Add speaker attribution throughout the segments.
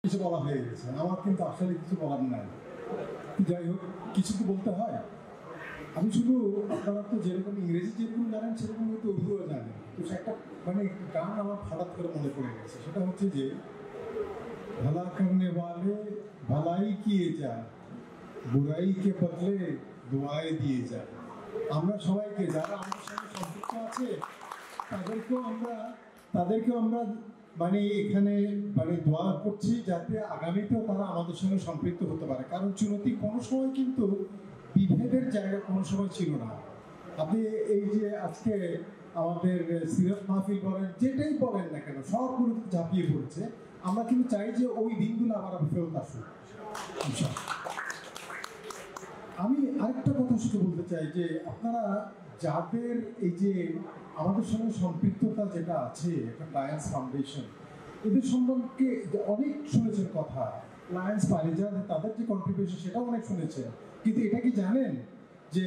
Speaker 1: কিছু বলা হয়ে গেছে, আমার কিন্তু আসলে কিছু বলার নাই। যাই হোক, কিছু তো বলতে হয়। আমি শুধু, আপনারা তো যেরকম ইংরেজি যেরকম জানেন সেরকম হয়তো উর্দুও জানেন। তো একটা মানে গান আমার হঠাৎ করে মনে পড়ে গেছে, সেটা হচ্ছে যে ভলা করনে वाले भलाई किए যায়, বুরাই কে বদলে দোয়ায় দিয়ে যায়। আমরা সবাইকে, যারা আমার সঙ্গে সম্পৃক্ত আছে, তাদেরকেও আমরা মানে এখানে মানে দোয়া করছি, যাতে আগামীতেও তারা আমাদের সঙ্গে সম্পৃক্ত হতে পারে। কারণ চুনতি কোনো সময় কিন্তু বিভেদের জায়গা কোনো সময় ছিল না। আপনি এই যে আজকে আমাদের সিরাত মাহফিল বলেন, যেটাই বলেন না কেন, সবগুলো ঝাঁপিয়ে পড়ছে। আমরা কিন্তু চাই যে ওই দিনগুলো আবার ফেরত আসুক। আমি আরেকটা কথা শুধু বলতে চাই যে আপনারা যাদের এই যে আমাদের সঙ্গে সম্পৃক্ততা যেটা আছে, একটা লায়ন্স ফাউন্ডেশন, এদের সম্পর্কে অনেক শুনেছেন কথা। লায়ন্স পারিজাত তাদের যে কন্ট্রিবিউশন সেটাও অনেক শুনেছেন, কিন্তু এটা কি জানেন যে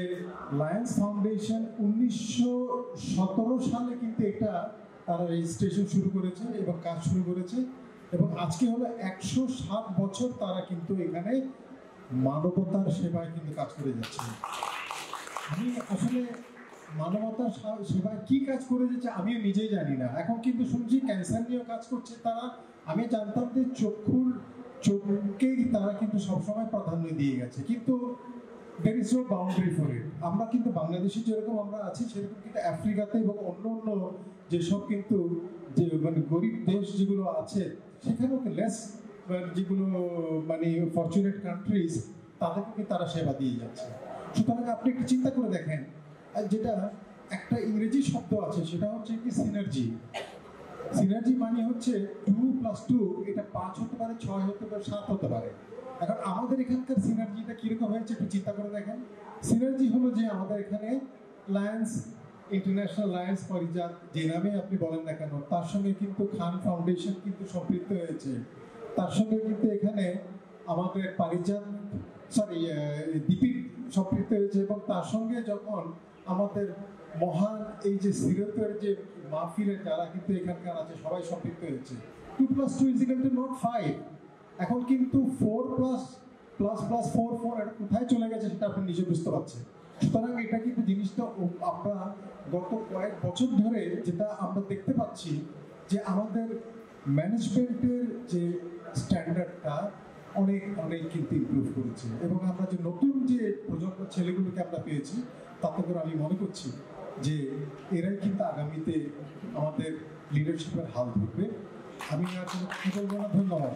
Speaker 1: লায়ন্স ফাউন্ডেশন 1917 সালে কিন্তু এটা তারা রেজিস্ট্রেশন শুরু করেছে এবং কাজ শুরু করেছে, এবং আজকে হলো 107 বছর তারা কিন্তু এখানে মানবতার সেবায় কিন্তু কাজ করে যাচ্ছে। আমি আসলে মানবতার সেবায় কি কাজ করে যাচ্ছে আমিও নিজেই জানি না। এখন কিন্তু শুনছি ক্যান্সার নিয়েও কাজ করছে তারা। আমি জানতাম যে চোখকেই তারা কিন্তু সবসময় প্রাধান্য দিয়ে গেছে, কিন্তু there is no boundary for it। আমরা কিন্তু বাংলাদেশে যেরকম আমরা আছি সেরকম কিন্তু আফ্রিকাতে এবং অন্য অন্য যেসব কিন্তু যে মানে গরিব দেশ যেগুলো আছে সেখানেও লেস যেগুলো মানে ফরচুনেট কান্ট্রিজ, তাদেরকে তারা সেবা দিয়ে যাচ্ছে। সুতরাং আপনি একটু চিন্তা করে দেখেন, যেটা একটা ইংরেজি শব্দ আছে সেটা হচ্ছে কি সিনার্জি। সিনার্জি মানে হচ্ছে 2+2, এটা 5 হতে পারে, 6 হতে পারে, 7 হতে পারে। এখন আমাদের এখানকার সিনার্জিটা কিরকম হয়েছে একটু চিন্তা করে দেখেন। সিনার্জি হলো যে আমাদের এখানে লায়ন্স ইন্টারন্যাশনাল লায়ন্স পারিজাত যে নামে আপনি বলেন না কেন, তার সঙ্গে কিন্তু খান ফাউন্ডেশন কিন্তু সম্পৃক্ত হয়েছে। তার সঙ্গে কিন্তু এখানে আমাদের পারিজাত দীপিক সম্পৃক্ত হয়েছে, এবং তার সঙ্গে যখন আমাদের মহান এই যে সিরাতের যে মাহফিলের যারা কিন্তু এখানকার আছে সবাই সম্পৃক্ত হয়েছে। 2+2 = not 5। এখন কিন্তু 4++++4 এটা কোথায় চলে গেছে সেটা আপনি নিজে বুঝতে পারছেন। সুতরাং এটা কিন্তু জিনিসটা আমরা গত কয়েক বছর ধরে যেটা আমরা দেখতে পাচ্ছি যে আমাদের ম্যানেজমেন্টের যে স্ট্যান্ডার্ডটা অনেক অনেক কিন্তু ইমপ্রুভ করেছে, এবং আমরা যে নতুন যে প্রজন্ম ছেলেগুলোকে আমরা পেয়েছি তাতে করে আমি মনে করছি যে এরাই কিন্তু আগামীতে আমাদের লিডারশিপের হাল ধরবে। আমি আর কোনো কথা বলবো না। ধন্যবাদ।